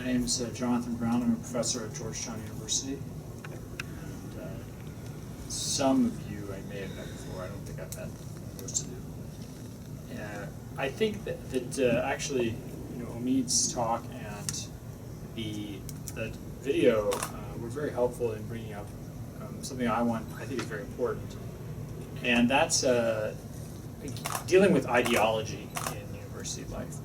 My name is Jonathan Brown. I'm a professor at Georgetown University. And some of you I may have met before. I don't think I've met most of you. I think that actually, Omid's talk and the video were very helpful in bringing up something I think is very important. And that's dealing with ideology in university life.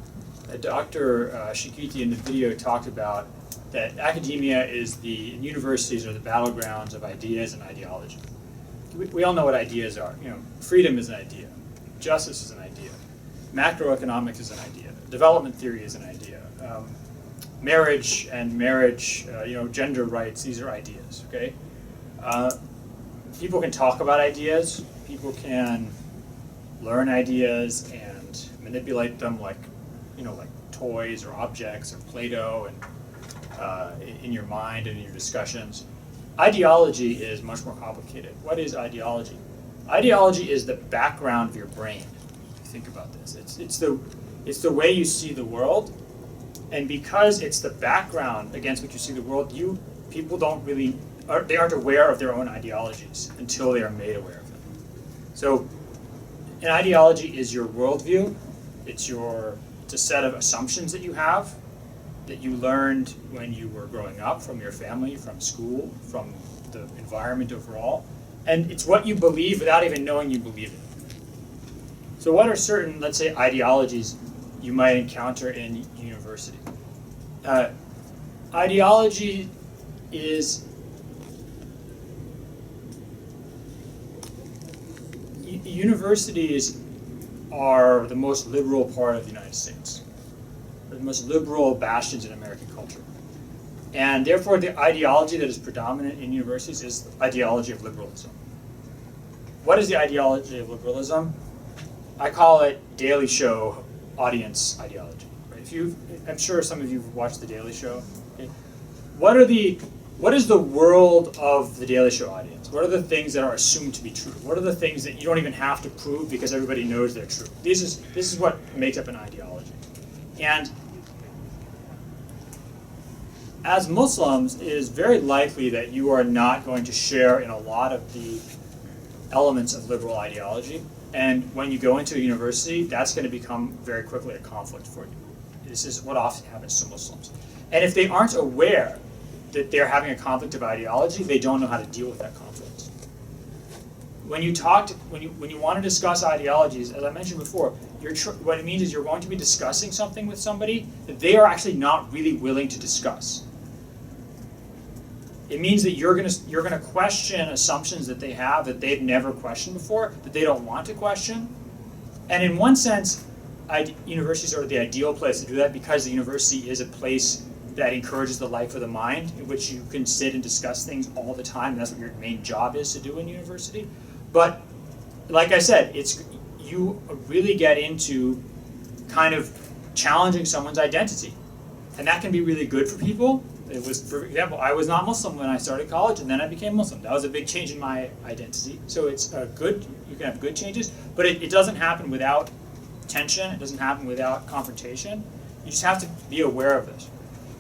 Dr. Shikiti in the video talked about that academia and universities are the battlegrounds of ideas and ideology. We all know what ideas are. Freedom is an idea. Justice is an idea. Macroeconomics is an idea. Development theory is an idea. Marriage, gender rights, these are ideas, okay? People can talk about ideas. People can learn ideas and manipulate them like toys or objects or Play-Doh and in your mind and in your discussions. Ideology is much more complicated. What is ideology? Ideology is the background of your brain. Think about this. It's the way you see the world, and because it's the background against which you see the world, people they aren't aware of their own ideologies until they are made aware of them. So, an ideology is your worldview. It's a set of assumptions that you have, that you learned when you were growing up, from your family, from school, from the environment overall. And it's what you believe without even knowing you believe it. So what are certain, let's say, ideologies you might encounter in university? Ideology is universities are the most liberal part of the United States. They're the most liberal bastions in American culture. And therefore, the ideology that is predominant in universities is the ideology of liberalism. What is the ideology of liberalism? I call it Daily Show audience ideology. Right? I'm sure some of you have watched The Daily Show. Okay? What is the world of the Daily Show audience? What are the things that are assumed to be true? What are the things that you don't even have to prove because everybody knows they're true? This is what makes up an ideology. And as Muslims, it is very likely that you are not going to share in a lot of the elements of liberal ideology. And when you go into a university, that's going to become very quickly a conflict for you. This is what often happens to Muslims. And if they aren't aware that they're having a conflict of ideology, they don't know how to deal with that conflict. When you want to discuss ideologies, as I mentioned before, what it means is you're going to be discussing something with somebody that they are actually not really willing to discuss. It means that you're going to question assumptions that they have that they've never questioned before, that they don't want to question. And in one sense, universities are the ideal place to do that because the university is a place that encourages the life of the mind, in which you can sit and discuss things all the time, and that's what your main job is to do in university. But like I said, you really get into kind of challenging someone's identity. And that can be really good for people. For example, I was not Muslim when I started college, and then I became Muslim. That was a big change in my identity. So it's good, you can have good changes, but it doesn't happen without tension, it doesn't happen without confrontation. You just have to be aware of this.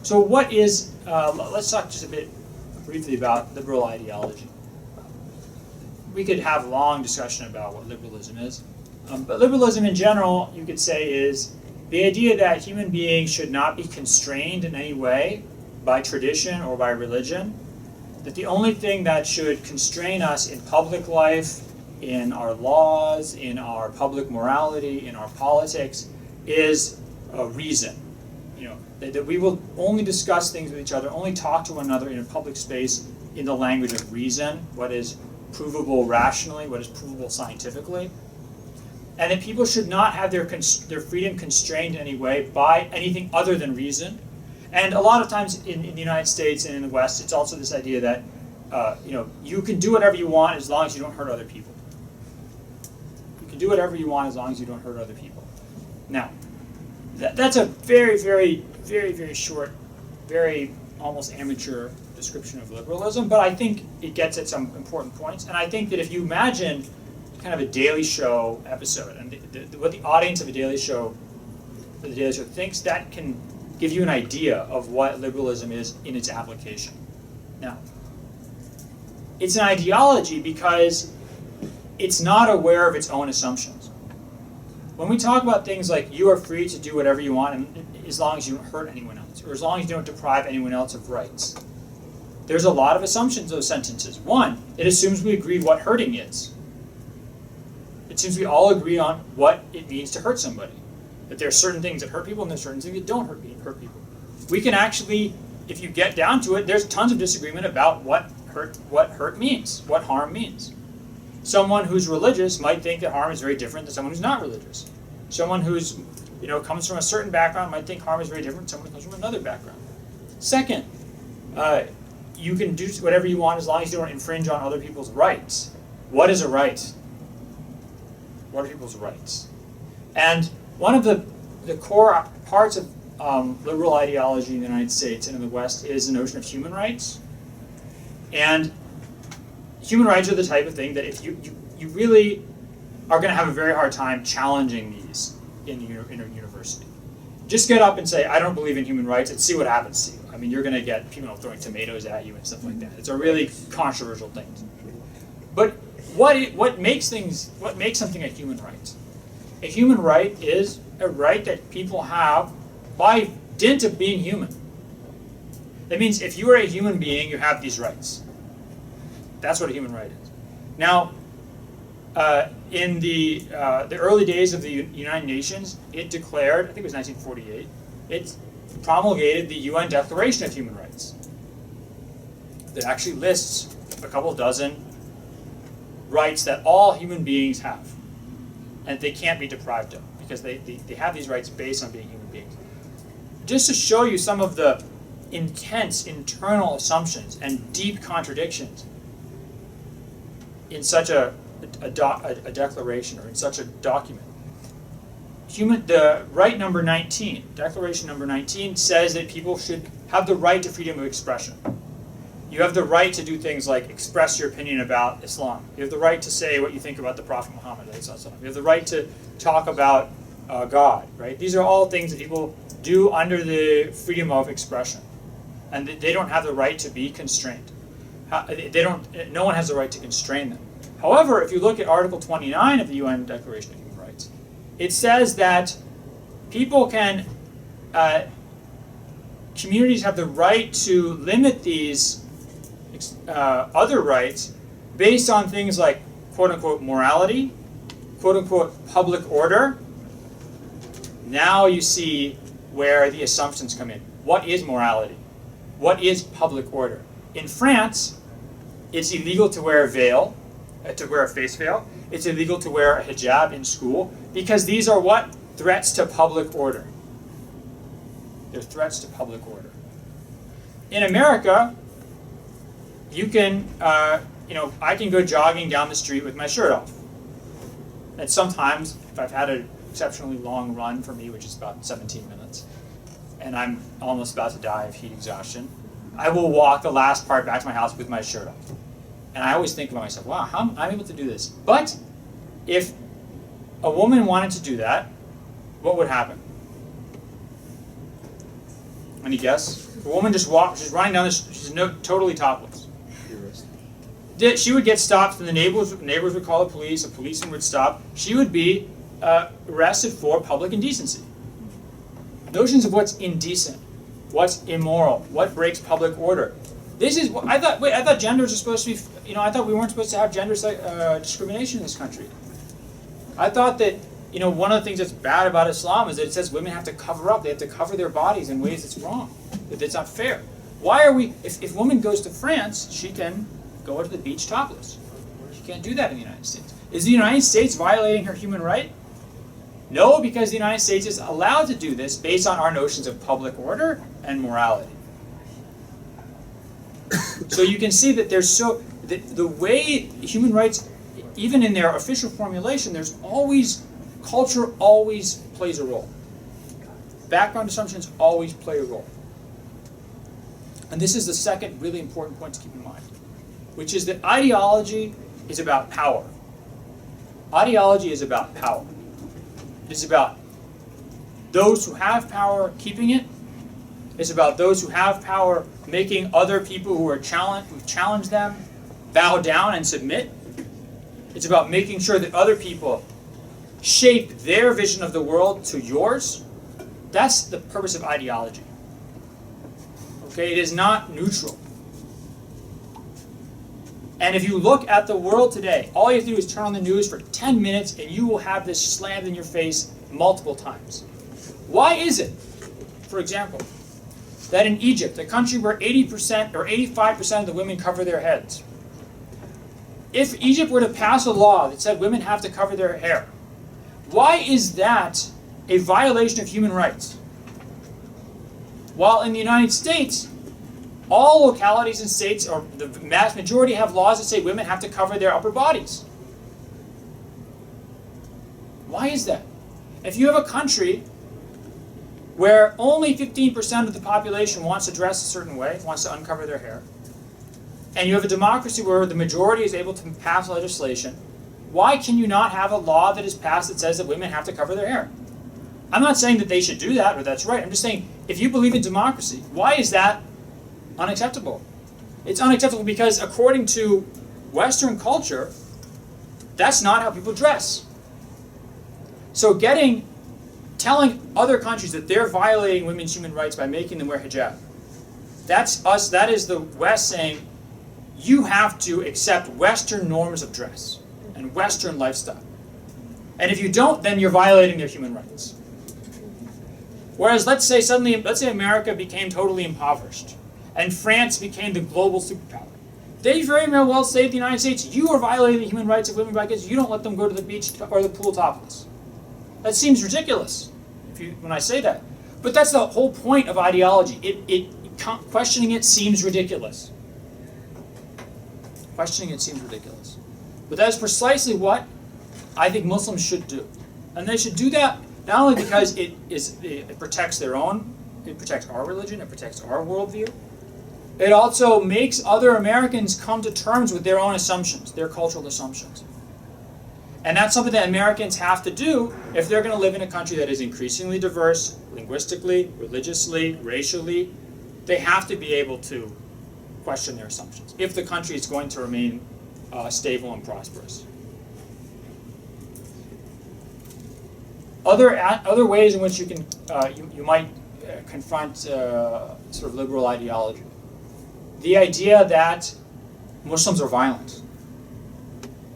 So what is, let's talk just a bit briefly about liberal ideology. We could have a long discussion about what liberalism is. But liberalism in general, you could say, is the idea that human beings should not be constrained in any way by tradition or by religion. That the only thing that should constrain us in public life, in our laws, in our public morality, in our politics, is reason. That we will only discuss things with each other, only talk to one another in a public space in the language of reason, what is provable rationally, what is provable scientifically. And that people should not have their freedom constrained in any way by anything other than reason. And a lot of times in the United States and in the West, it's also this idea that you can do whatever you want as long as you don't hurt other people. You can do whatever you want as long as you don't hurt other people. Now, that's a very, very, very, very short, very almost amateur description of liberalism, but I think it gets at some important points. And I think that if you imagine kind of a Daily Show episode, and what the audience of a Daily Show, for the Daily Show thinks, that can give you an idea of what liberalism is in its application. Now, it's an ideology because it's not aware of its own assumptions. When we talk about things like you are free to do whatever you want and as long as you don't hurt anyone else, or as long as you don't deprive anyone else of rights, there's a lot of assumptions in those sentences. One, it assumes we agree what hurting is. It seems we all agree on what it means to hurt somebody. That there are certain things that hurt people and there are certain things that don't hurt people. We can actually, if you get down to it, there's tons of disagreement about what hurt means, what harm means. Someone who's religious might think that harm is very different than someone who's not religious. Someone who's comes from a certain background might think harm is very different than someone who comes from another background. Second, you can do whatever you want as long as you don't infringe on other people's rights. What is a right? What are people's rights? And one of the core parts of liberal ideology in the United States and in the West is the notion of human rights. And human rights are the type of thing that if you really are going to have a very hard time challenging these in a university. Just get up and say, I don't believe in human rights, and see what happens to you. I mean, you're going to get people throwing tomatoes at you and stuff like that. It's a really controversial thing. But what makes something a human right? A human right is a right that people have by dint of being human. That means if you are a human being, you have these rights. That's what a human right is. Now, in the early days of the United Nations, it declared, I think it was 1948, it promulgated the UN Declaration of Human Rights that actually lists a couple dozen rights that all human beings have, and they can't be deprived of because they have these rights based on being human beings. Just to show you some of the intense internal assumptions and deep contradictions in such a declaration or in such a document. The right number 19, Declaration number 19, says that people should have the right to freedom of expression. You have the right to do things like express your opinion about Islam. You have the right to say what you think about the Prophet Muhammad. You have the right to talk about God. Right? These are all things that people do under the freedom of expression, and they don't have the right to be constrained. No one has the right to constrain them. However, if you look at Article 29 of the UN Declaration of Human Rights, it says that people can, communities have the right to limit these other rights based on things like quote-unquote morality, quote-unquote public order. Now you see where the assumptions come in. What is morality? What is public order? In France, it's illegal to wear a veil, to wear a face veil. It's illegal to wear a hijab in school because these are what? Threats to public order. They're threats to public order. In America, you can, I can go jogging down the street with my shirt off. And sometimes, if I've had an exceptionally long run for me, which is about 17 minutes, and I'm almost about to die of heat exhaustion, I will walk the last part back to my house with my shirt off. And I always think about myself, wow, how am I able to do this? But if a woman wanted to do that, what would happen? Any guess? If a woman just she's running down she's totally topless. She would get stopped, and the neighbors would call the police, a policeman would stop. She would be arrested for public indecency. Notions of what's indecent, what's immoral, what breaks public order. This is I thought genders are supposed to be. I thought we weren't supposed to have gender discrimination in this country. I thought that one of the things that's bad about Islam is that it says women have to cover up. They have to cover their bodies in ways that's wrong. That it's not fair. Why are we? If a woman goes to France, she can go to the beach topless. She can't do that in the United States. Is the United States violating her human right? No, because the United States is allowed to do this based on our notions of public order and morality. So you can see that there's the way human rights, even in their official formulation, culture always plays a role. Background assumptions always play a role. And this is the second really important point to keep in mind, which is that ideology is about power. Ideology is about power. It is about those who have power keeping it It's about those who have power making other people who challenge them bow down and submit. It's about making sure that other people shape their vision of the world to yours. That's the purpose of ideology. Okay, it is not neutral. And if you look at the world today, all you have to do is turn on the news for 10 minutes and you will have this slammed in your face multiple times. Why is it, for example, that in Egypt, a country where 80% or 85% of the women cover their heads, if Egypt were to pass a law that said women have to cover their hair, why is that a violation of human rights? While in the United States, all localities and states, or the vast majority, have laws that say women have to cover their upper bodies. Why is that? If you have a country where only 15% of the population wants to dress a certain way, wants to uncover their hair, and you have a democracy where the majority is able to pass legislation, why can you not have a law that is passed that says that women have to cover their hair? I'm not saying that they should do that or that's right. I'm just saying, if you believe in democracy, why is that unacceptable? It's unacceptable because according to Western culture, that's not how people dress. So telling other countries that they're violating women's human rights by making them wear hijab, that is the West saying, you have to accept Western norms of dress and Western lifestyle. And if you don't, then you're violating their human rights. Whereas let's say America became totally impoverished and France became the global superpower. They very well say to the United States, you are violating the human rights of women because you don't let them go to the beach or the pool topless. That seems ridiculous when I say that. But that's the whole point of ideology. Questioning it seems ridiculous. Questioning it seems ridiculous. But that is precisely what I think Muslims should do. And they should do that not only because it protects their own, it protects our religion, it protects our worldview. It also makes other Americans come to terms with their own assumptions, their cultural assumptions. And that's something that Americans have to do if they're going to live in a country that is increasingly diverse, linguistically, religiously, racially. They have to be able to question their assumptions if the country is going to remain stable and prosperous. Other ways in which you can you might confront sort of liberal ideology. The idea that Muslims are violent.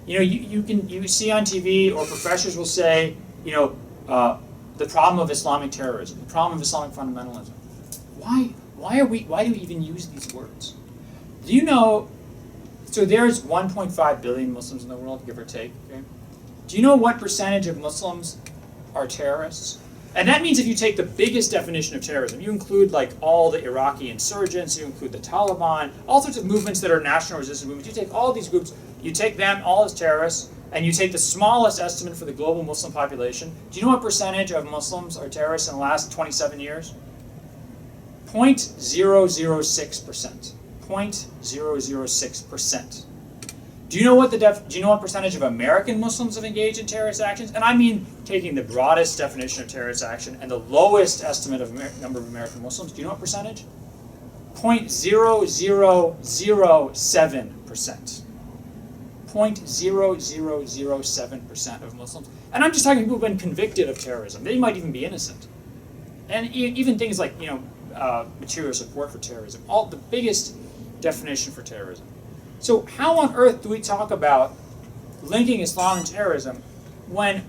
You see on TV, or professors will say, the problem of Islamic terrorism, the problem of Islamic fundamentalism. Why do we even use these words? Do you know? So there's 1.5 billion Muslims in the world, give or take. Okay? Do you know what percentage of Muslims are terrorists? And that means if you take the biggest definition of terrorism, you include like all the Iraqi insurgents, you include the Taliban, all sorts of movements that are national resistance movements. You take all these groups, you take them all as terrorists, and you take the smallest estimate for the global Muslim population. Do you know what percentage of Muslims are terrorists in the last 27 years? 0.006%. 0.006%. Do you know what percentage of American Muslims have engaged in terrorist actions? And I mean taking the broadest definition of terrorist action and the lowest estimate of number of American Muslims. Do you know what percentage? 0.0007%. 0.0007% of Muslims. And I'm just talking people who've been convicted of terrorism. They might even be innocent. And even things like, material support for terrorism. All the biggest definition for terrorism. So how on earth do we talk about linking Islam and terrorism when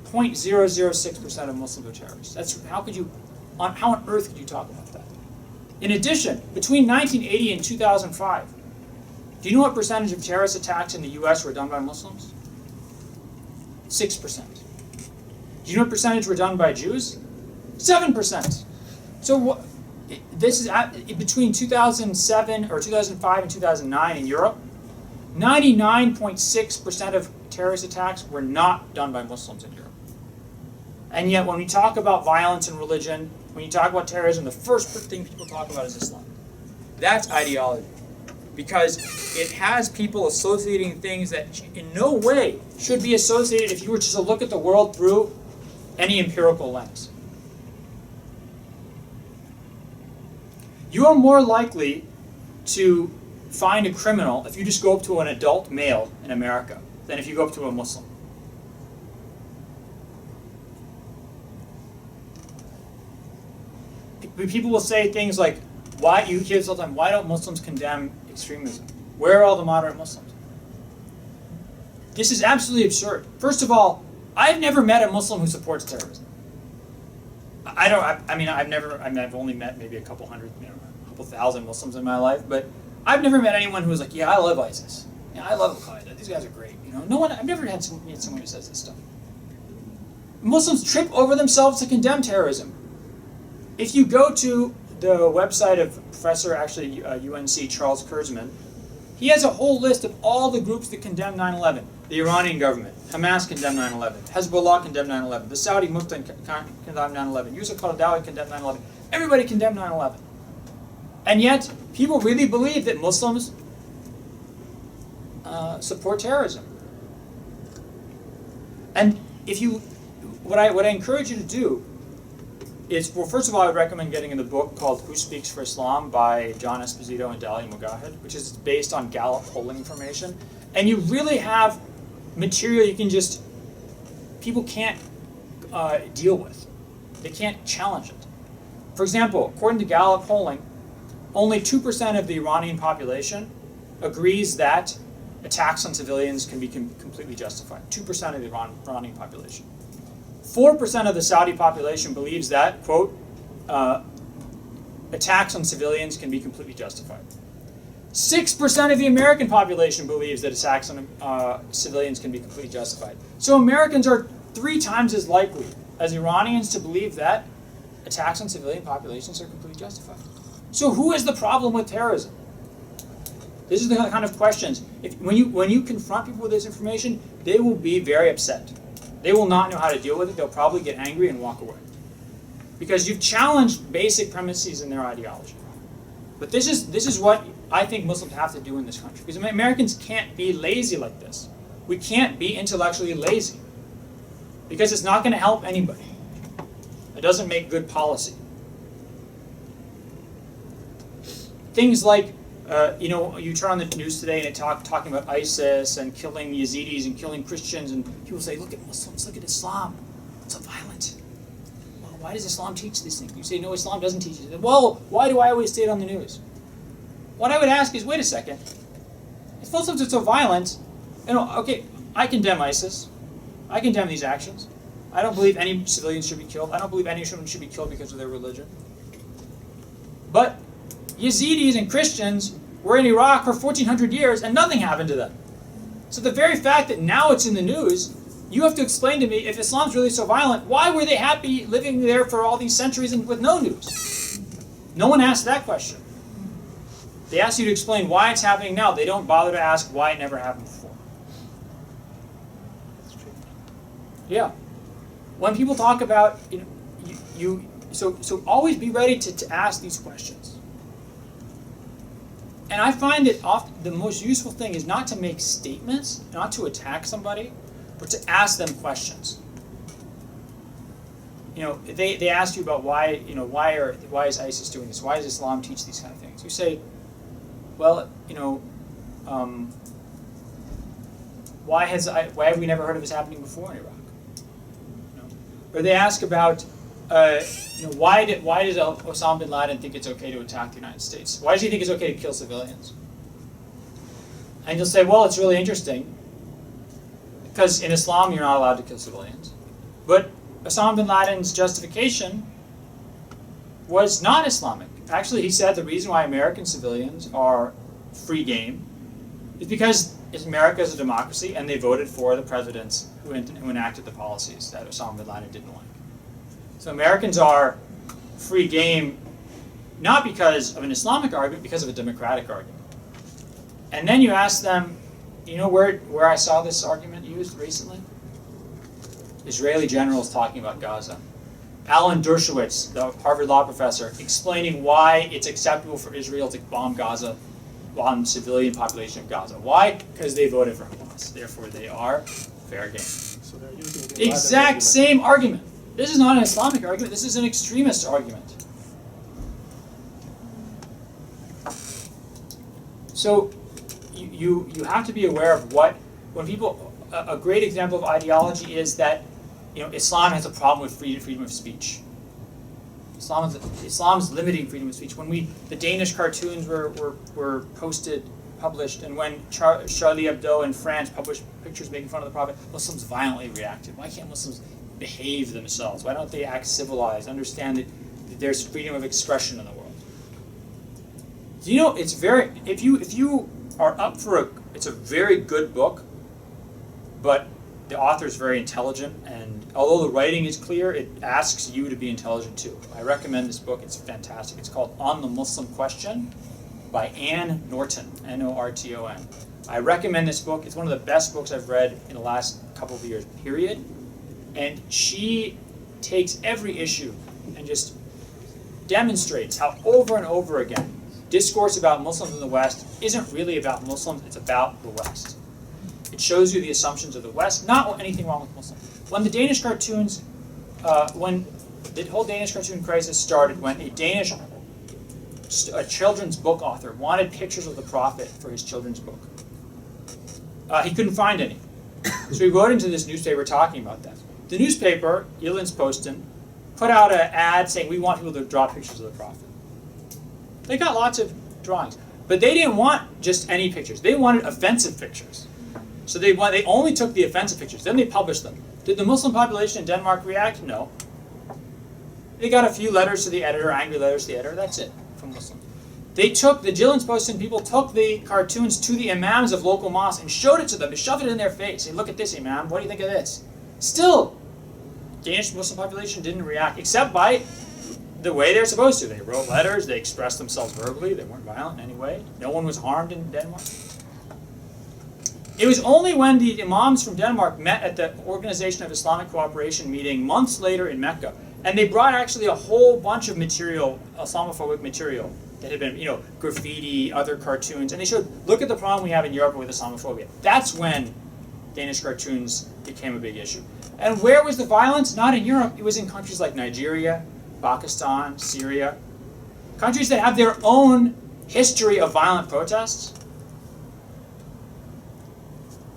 0.006% of Muslims are terrorists? How on earth could you talk about that? In addition, between 1980 and 2005, do you know what percentage of terrorist attacks in the U.S. were done by Muslims? 6%. Do you know what percentage were done by Jews? 7%. So this is between 2007 or 2005 and 2009 in Europe. 99.6% of terrorist attacks were not done by Muslims in Europe. And yet when we talk about violence and religion, when you talk about terrorism, the first thing people talk about is Islam. That's ideology. Because it has people associating things that in no way should be associated if you were just to look at the world through any empirical lens. You are more likely to find a criminal if you just go up to an adult male in America than if you go up to a Muslim. People will say things like, "Why you hear this all the time? Why don't Muslims condemn extremism? Where are all the moderate Muslims?" This is absolutely absurd. First of all, I've never met a Muslim who supports terrorism. I've only met maybe a couple hundred, a couple thousand Muslims in my life, but I've never met anyone who was like, "Yeah, I love ISIS. Yeah, I love al-Qaeda. These guys are great." I've never met someone who says this stuff. Muslims trip over themselves to condemn terrorism. If you go to the website of Professor, UNC, Charles Kurzman, he has a whole list of all the groups that condemn 9/11. The Iranian government, Hamas condemned 9/11, Hezbollah condemned 9/11, the Saudi Mufti condemned 9/11, Yusuf al-Qaradawi condemned 9/11. Everybody condemned 9/11. And yet, people really believe that Muslims support terrorism. And what I encourage you to do is, well, first of all, I would recommend getting in the book called Who Speaks for Islam by John Esposito and Dalia Mugahid, which is based on Gallup polling information. And you really have material people can't deal with. They can't challenge it. For example, according to Gallup polling, only 2% of the Iranian population agrees that attacks on civilians can be completely justified. 2% of the Iranian population. 4% of the Saudi population believes that, quote, attacks on civilians can be completely justified. 6% of the American population believes that attacks on civilians can be completely justified. So Americans are 3 times as likely as Iranians to believe that attacks on civilian populations are completely justified. So who is the problem with terrorism? This is the kind of questions. When you confront people with this information, they will be very upset. They will not know how to deal with it. They'll probably get angry and walk away. Because you've challenged basic premises in their ideology. But this is what I think Muslims have to do in this country. Because Americans can't be lazy like this. We can't be intellectually lazy. Because it's not going to help anybody. It doesn't make good policy. Things like, you turn on the news today and it's talking about ISIS and killing Yazidis and killing Christians, and people say, look at Muslims, look at Islam. It's so violent. Well, why does Islam teach these things? You say, no, Islam doesn't teach it. Well, why do I always say it on the news? What I would ask is, wait a second. If Muslims are so violent, okay, I condemn ISIS. I condemn these actions. I don't believe any civilians should be killed. I don't believe anyone should be killed because of their religion. But Yazidis and Christians were in Iraq for 1,400 years and nothing happened to them. So the very fact that now it's in the news, you have to explain to me, if Islam's really so violent, why were they happy living there for all these centuries and with no news? No one asked that question. They ask you to explain why it's happening now. They don't bother to ask why it never happened before. Yeah. When people talk about, so always be ready to ask these questions. And I find that often the most useful thing is not to make statements, not to attack somebody, but to ask them questions. They asked you about why is ISIS doing this? Why does Islam teach these kind of things? You say, well, why have we never heard of this happening before in Iraq? Or they ask about, why does Osama bin Laden think it's okay to attack the United States? Why does he think it's okay to kill civilians? And you'll say, well, it's really interesting, because in Islam you're not allowed to kill civilians. But Osama bin Laden's justification was not Islamic. Actually, he said the reason why American civilians are free game is because America is a democracy and they voted for the presidents who enacted the policies that Osama bin Laden didn't like. So Americans are free game not because of an Islamic argument, because of a democratic argument. And then you ask them, where I saw this argument used recently? Israeli generals talking about Gaza. Alan Dershowitz, the Harvard law professor, explaining why it's acceptable for Israel to bomb Gaza, bomb the civilian population of Gaza. Why? Because they voted for Hamas. Therefore, they are fair game. So they're using the Exact same argument. This is not an Islamic argument. This is an extremist argument. So you have to be aware of when people, a great example of ideology is that, Islam has a problem with freedom of speech. Islam is limiting freedom of speech. When the Danish cartoons were published, and when Charlie Hebdo in France published pictures making fun of the Prophet, Muslims violently reacted. Why can't Muslims behave themselves? Why don't they act civilized, understand that there's freedom of expression in the world? If you are up for it's a very good book, but the author is very intelligent, and although the writing is clear, it asks you to be intelligent too. I recommend this book. It's fantastic. It's called On the Muslim Question by Anne Norton, Norton. I recommend this book. It's one of the best books I've read in the last couple of years, period. And she takes every issue and just demonstrates how over and over again discourse about Muslims in the West isn't really about Muslims, it's about the West. It shows you the assumptions of the West, not anything wrong with Muslims. When the Danish cartoons, when the whole Danish cartoon crisis started, when a children's book author wanted pictures of the Prophet for his children's book, he couldn't find any. So he wrote into this newspaper talking about that. The newspaper, Jyllands-Posten, put out an ad saying, we want people to draw pictures of the Prophet. They got lots of drawings, but they didn't want just any pictures. They wanted offensive pictures. So they only took the offensive pictures, then they published them. Did the Muslim population in Denmark react? No. They got a few letters to the editor, angry letters to the editor, that's it, from Muslims. The Jyllands-Posten people took the cartoons to the imams of local mosques and showed it to them, shoved it in their face. Hey, look at this, imam, what do you think of this? Still, Danish Muslim population didn't react, except by the way they're supposed to. They wrote letters, they expressed themselves verbally, they weren't violent in any way. No one was harmed in Denmark. It was only when the imams from Denmark met at the Organization of Islamic Cooperation meeting months later in Mecca, and they brought actually a whole bunch of material, Islamophobic material, that had been, graffiti, other cartoons, and they showed, look at the problem we have in Europe with Islamophobia. That's when Danish cartoons became a big issue. And where was the violence? Not in Europe, it was in countries like Nigeria, Pakistan, Syria, countries that have their own history of violent protests.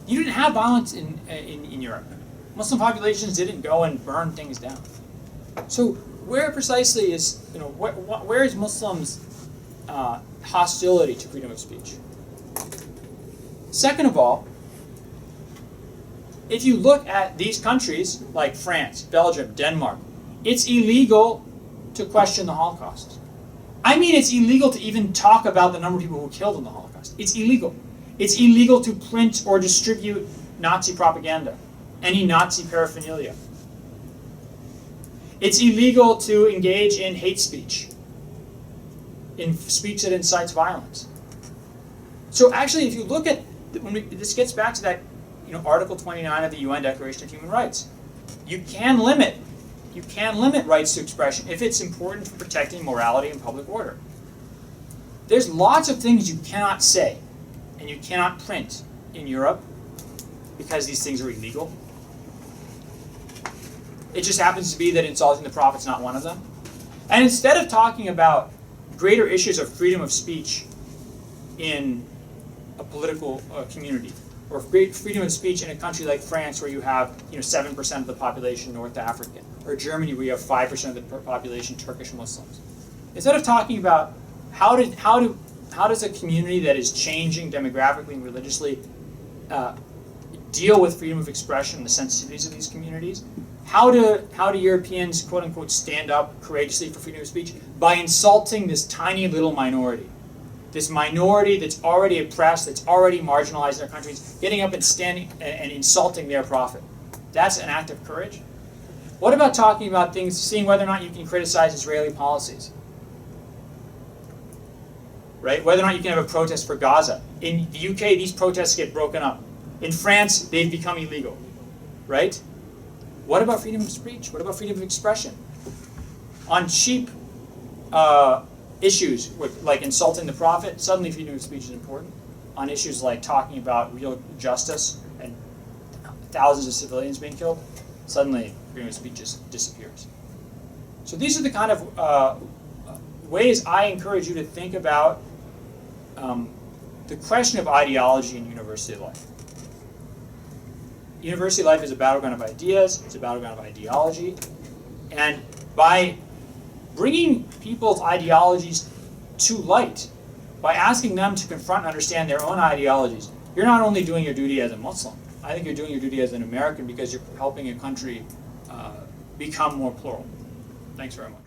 You didn't have violence in Europe. Muslim populations didn't go and burn things down. So where precisely is, where is Muslims' hostility to freedom of speech? Second of all, if you look at these countries like France, Belgium, Denmark, it's illegal to question the Holocaust. I mean, it's illegal to even talk about the number of people who were killed in the Holocaust. It's illegal. It's illegal to print or distribute Nazi propaganda, any Nazi paraphernalia. It's illegal to engage in hate speech, in speech that incites violence. So actually, if you look at, this gets back to that, Article 29 of the UN Declaration of Human Rights. You can limit rights to expression if it's important for protecting morality and public order. There's lots of things you cannot say and you cannot print in Europe because these things are illegal. It just happens to be that insulting the Prophet's not one of them. And instead of talking about greater issues of freedom of speech in a political community, or freedom of speech in a country like France where you have 7% of the population North African, or Germany where you have 5% of the population Turkish Muslims. Instead of talking about how does a community that is changing demographically and religiously deal with freedom of expression and the sensitivities of these communities, how do Europeans, quote unquote, stand up courageously for freedom of speech? By insulting this tiny little minority. This minority that's already oppressed, that's already marginalized in their countries, getting up and standing and insulting their prophet. That's an act of courage. What about talking about things, seeing whether or not you can criticize Israeli policies? Right? Whether or not you can have a protest for Gaza. In the UK, these protests get broken up. In France, they've become illegal. Right? What about freedom of speech? What about freedom of expression? On cheap issues like insulting the prophet, suddenly freedom of speech is important. On issues like talking about real justice and thousands of civilians being killed, suddenly freedom of speech just disappears. So these are the kind of ways I encourage you to think about the the question of ideology in university life. University life is a battleground of ideas, it's a battleground of ideology, and by bringing people's ideologies to light, by asking them to confront and understand their own ideologies, you're not only doing your duty as a Muslim, I think you're doing your duty as an American because you're helping a country become more plural. Thanks very much.